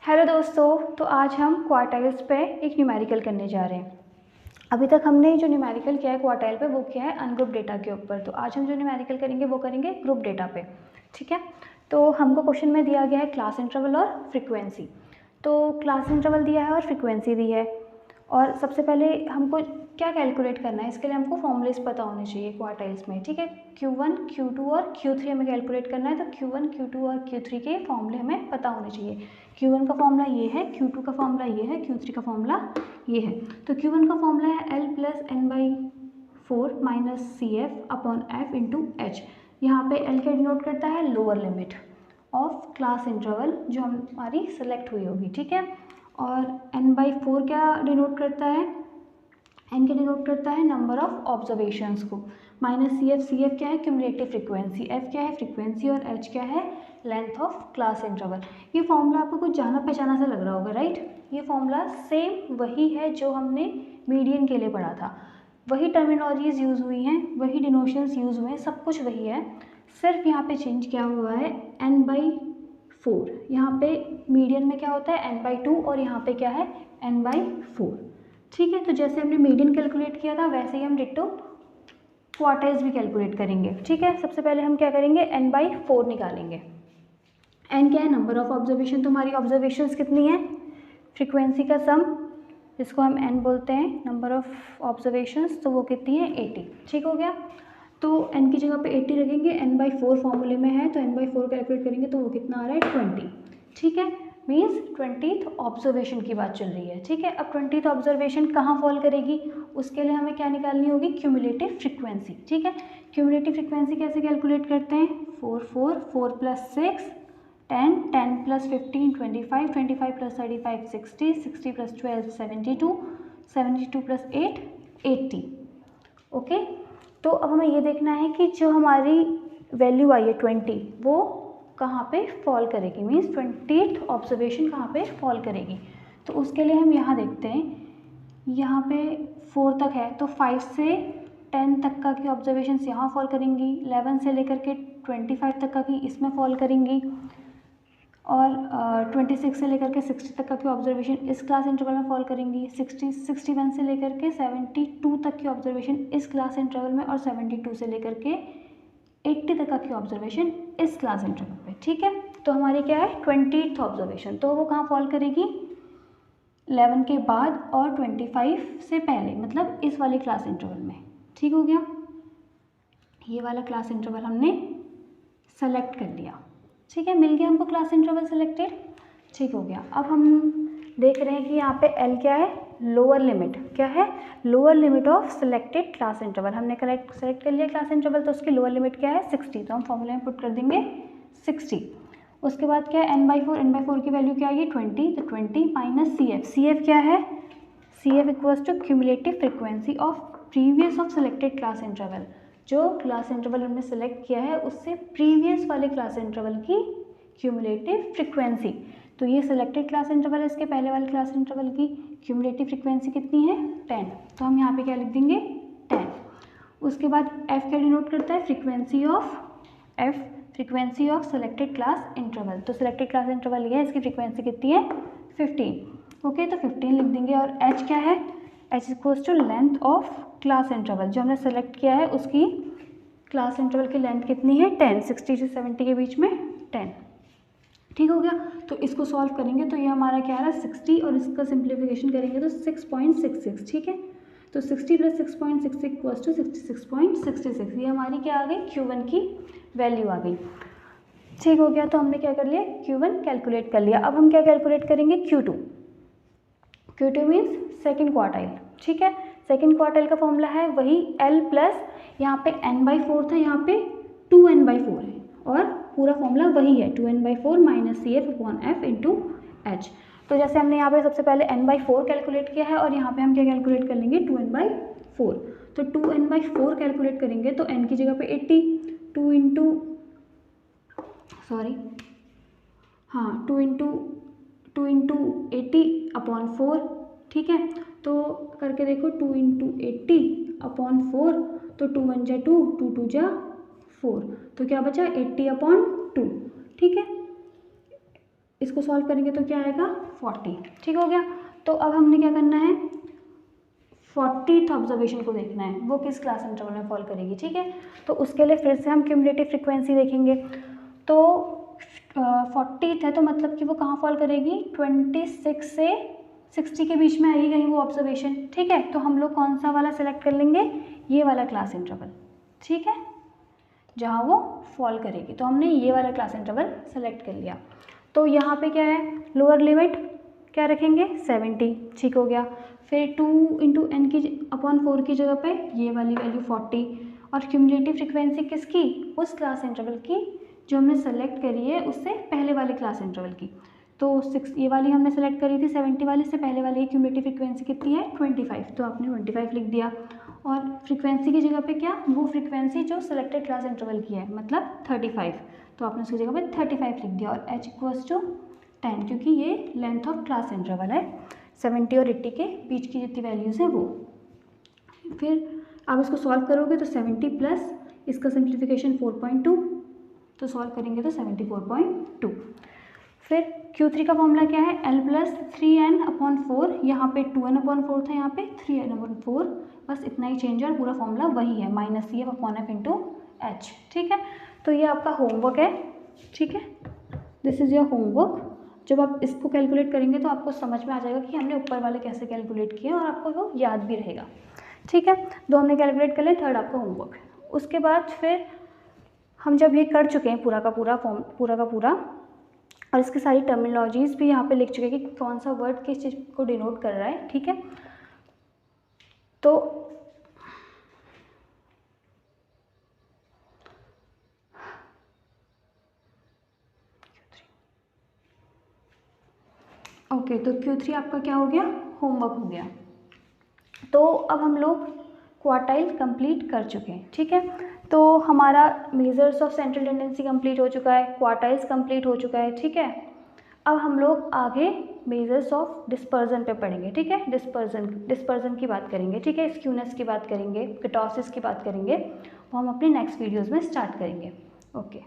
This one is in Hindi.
हेलो दोस्तों, तो आज हम क्वार्टाइल्स पे एक न्यूमेरिकल करने जा रहे हैं। अभी तक हमने जो न्यूमेरिकल किया है क्वार्टाइल पे वो किया है अनग्रुप डेटा के ऊपर। तो आज हम जो न्यूमेरिकल करेंगे वो करेंगे ग्रुप डेटा पे। ठीक है, तो हमको क्वेश्चन में दिया गया है क्लास इंटरवल और फ्रीक्वेंसी। तो क्लास इंटरवल दिया है और फ्रीक्वेंसी दी है, और सबसे पहले हमको क्या कैलकुलेट करना है, इसके लिए हमको फॉर्मूलेस पता होने चाहिए क्वार्टाइल्स में। ठीक है, Q1, Q2 और Q3 हमें कैलकुलेट करना है। तो Q1, Q2 और Q3 के फॉर्मूले हमें पता होने चाहिए। Q1 का फॉर्मूला ये है, Q2 का फॉर्मूला ये है, Q3 का फॉर्मूला ये है। तो Q1 का फॉर्मूला है L plus n/4 minus CF upon F into H. यहाँ पे L क्या डिनोट करता है, lower limit of class interval जो हमारी सेलेक्ट हुई होगी। ठीक है, और n/4 क्या डिनोट करता है, n क्या डिनोट करता है नंबर ऑफ ऑब्जर्वेशंस को, माइनस CF क्या है, क्यूमुलेटिव फ्रीक्वेंसी, F क्या है फ्रीक्वेंसी, और H क्या है लेंथ ऑफ क्लास इंटरवल। ये फॉर्मूला आपको कुछ जाना पहचाना सा लग रहा होगा, राइट। ये फॉर्मूला सेम वही है जो हमने मीडियन के लिए पढ़ा था, वही टर्मिनोलॉजीज यूज़ हुई हैं, वही डिनोशंस यूज़ हुए हैं, सब कुछ वही है। सिर्फ यहाँ पे चेंज क्या हुआ है, n/4। यहाँ पे मीडियन में क्या होता है n/2, और यहाँ पे क्या है n/4। ठीक है, तो जैसे हमने मीडियन कैलकुलेट किया था वैसे ही हम डिट्टो क्वार्टाइल्स भी कैलकुलेट करेंगे। ठीक है, सबसे पहले हम क्या करेंगे, n/4 निकालेंगे। n क्या है, नंबर ऑफ ऑब्जर्वेशन। तुम्हारी ऑब्जर्वेशंस कितनी है, फ्रीक्वेंसी का सम, जिसको हम n बोलते हैं, नंबर ऑफ ऑब्जर्वेशंस, तो वो कितनी है 80। ठीक हो गया, तो n की जगह पे 80 रखेंगे, n/4 फॉर्मूले में है तो n/4 कैलकुलेट करेंगे तो वो कितना आ रहा है 20। ठीक है, मीन्स 20th ऑब्जर्वेशन की बात चल रही है। ठीक है, अब 20th ऑब्जर्वेशन कहाँ फॉल करेगी, उसके लिए हमें क्या निकालनी होगी, क्यूमुलेटिव फ्रीक्वेंसी। ठीक है, क्यूमुलेटिव फ्रीक्वेंसी कैसे कैलकुलेट करते हैं, 4 plus 6 10, 10 plus 15 25, 25 plus 35 60, 60 plus 12 72, 72 plus 8 80। Okay, तो अब हमें ये देखना है कि जो हमारी वैल्यू आई है 20 वो कहाँ पे फॉल करेगी, मीन्स 20th ऑब्जर्वेशन कहाँ पे फॉल करेगी। तो उसके लिए हम यहाँ देखते हैं, यहाँ पे 4 तक है तो 5 से 10 तक का की ऑब्जर्वेशंस यहाँ फॉल करेंगी, 11 से लेकर के 25 तक का की इसमें फॉल करेंगी, और 26 से लेकर के 60 तक का की ऑब्जर्वेशन इस क्लास इंटरवल में फॉल करेंगी, 61 से लेकर के 72 तक की ऑब्जर्वेशन इस क्लास इंटरवल में, और 72 से लेकर के 80 तक का की ऑब्जर्वेशन इस क्लास इंटरवल पे। ठीक है, तो हमारी क्या है 20th ऑब्जर्वेशन, तो वो कहाँ फॉल करेगी, 11 के बाद और 25 से पहले, मतलब इस वाली क्लास इंटरवल में। ठीक हो गया, ये वाला क्लास इंटरवल हमने सेलेक्ट कर लिया। ठीक है, मिल गया हमको क्लास इंटरवल सेलेक्टेड। ठीक हो गया, अब हम देख रहे हैं कि यहाँ पे L क्या है, लोअर लिमिट, क्या है lower limit of selected class interval. हमने सेलेक्ट कर लिया क्लास इंटरवल, तो उसकी लोअर लिमिट क्या है 60, तो हम फॉर्मूले में पुट कर देंगे 60। उसके बाद क्या है n/4 की वैल्यू क्या आएगी 20, तो 20 माइनस CF क्या है, CF equals to cumulative frequency of previous of selected class interval. जो क्लास इंटरवल हमने सेलेक्ट किया है उससे प्रीवियस वाले क्लास इंटरवल की क्यूमुलेटिव फ्रीक्वेंसी। तो ये सिलेक्टेड क्लास इंटरवल है, इसके पहले वाले क्लास इंटरवल की क्यूमुलेटिव फ्रीक्वेंसी कितनी है 10, तो हम यहाँ पे क्या लिख देंगे 10। उसके बाद F क्या डिनोट करता है, frequency of selected class interval. तो सिलेक्टेड क्लास इंटरवल ये है, इसकी फ्रीक्वेंसी कितनी है 15। ओके, तो 15 लिख देंगे, और H क्या है, H equals to length of class interval, जो हमने सेलेक्ट किया है उसकी क्लास इंटरवल की लेंथ कितनी है 10, 60 से 70 के बीच में 10। ठीक हो गया, तो इसको सॉल्व करेंगे तो ये हमारा क्या आ रहा है 60, और इसका सिंप्लीफिकेशन करेंगे तो 6.66। ठीक है, तो 60 प्लस 6.66 इक्वल्स टू 66.66। ये हमारी क्या आ गई, Q1 की वैल्यू आ गई। ठीक हो गया, तो हमने क्या कर लिया, Q1 कैलकुलेट कर लिया। अब हम क्या कैलकुलेट करेंगे, Q2 मीन्स सेकेंड क्वार्टाइल। ठीक है, सेकेंड क्वार्टाइल का फॉर्मूला है वही L प्लस, यहाँ पे n/4 था, यहाँ पे 2n/4 है, और पूरा फॉर्मूला वही है 2n/4 minus CF upon F into H। तो जैसे हमने यहाँ पे सबसे पहले n/4 कैलकुलेट किया है, और यहाँ पे हम क्या कैलकुलेट कर लेंगे 2n/4। तो 2n/4 कैलकुलेट करेंगे तो n की जगह पे 80, 2 इंटू 80 अपॉन 4। ठीक है, तो करके देखो 2 इंटू 80 अपॉन 4, तो 2 1 जा 2, 2 2 जा 4, तो क्या बचा 80 अपॉन 2। ठीक है, इसको सॉल्व करेंगे तो क्या आएगा 40। ठीक हो गया। तो अब हमने क्या करना है, 40th ऑब्जर्वेशन को देखना है वो किस क्लास इंटरवल में फॉल करेगी। ठीक है, तो उसके लिए फिर से हम क्यूमुलेटिव फ्रीक्वेंसी देखेंगे। तो 40th है तो मतलब कि वो कहाँ फॉल करेगी, 26 से 60 के बीच में आएगी कहीं वो ऑब्जर्वेशन। ठीक है, तो हम लोग कौन सा वाला सेलेक्ट कर लेंगे, ये वाला क्लास इंटरवल। ठीक है, जहाँ वो फॉल करेगी, तो हमने ये वाला क्लास इंटरवल सेलेक्ट कर लिया। तो यहाँ पे क्या है, लोअर लिमिट क्या रखेंगे 70। ठीक हो गया। फिर 2 × n की अपॉन 4 की जगह पे ये वाली वैल्यू 40, और क्यूमुलेटिव फ्रीक्वेंसी किसकी, उस क्लास इंटरवल की जो हमने सेलेक्ट करी है उससे पहले वाले क्लास इंटरवल की। तो 6 ये वाली हमने सेलेक्ट करी थी 70 वाली से पहले वाली की क्यूमुलेटिव फ्रीक्वेंसी कितनी है 25, तो आपने 25 लिख दिया। और फ्रीक्वेंसी की जगह पे क्या, वो फ्रीक्वेंसी जो सिलेक्टेड क्लास इंटरवल की है मतलब 35, तो आपने उसकी जगह पे 35 लिख दिया। और h = 10, क्योंकि ये लेंथ ऑफ क्लास इंटरवल है 70 और 80 के बीच की जितनी वैल्यूज़ हैं वो। फिर आप इसको सॉल्व करोगे तो 70 प्लस इसका सिंप्लीफिकेशन 4.2, तो सॉल्व करेंगे तो 74.2। फिर Q3 का फॉर्मूला क्या है, L + 3n/4, यहाँ पे 2n/4 था, यहाँ पे 3n/4, बस इतना ही चेंज है और पूरा फॉर्मूला वही है -CF/F × H। ठीक है, तो ये आपका होमवर्क है। ठीक है, दिस इज़ योर होमवर्क। जब आप इसको कैलकुलेट करेंगे तो आपको समझ में आ जाएगा कि हमने ऊपर वाले कैसे कैलकुलेट किए और आपको वो याद भी रहेगा। ठीक है, दो हमने कैलकुलेट कर लिया, थर्ड आपका होमवर्क है। उसके बाद फिर हम जब ये कर चुके हैं पूरा का पूरा और इसकी सारी टर्मिनोलॉजीज़ भी यहाँ पे लिख चुके हैं कि कौन सा वर्ड किस चीज़ को डिनोट कर रहा है। ठीक है, तो ओके, तो Q3 आपका क्या हो गया, होमवर्क हो गया। तो अब हम लोग क्वार्टाइल कंप्लीट कर चुके हैं। ठीक है, तो हमारा measures of central tendency complete हो चुका है, क्वार्टाइल्स कंप्लीट हो चुका है। ठीक है, अब हम लोग आगे मेजर्स ऑफ डिस्पर्जन पे पढ़ेंगे। ठीक है, डिस्पर्जन की बात करेंगे। ठीक है, स्क्यूनेस की बात करेंगे, किटोसिस की बात करेंगे, वो हम अपने नेक्स्ट वीडियोज़ में स्टार्ट करेंगे। ओके।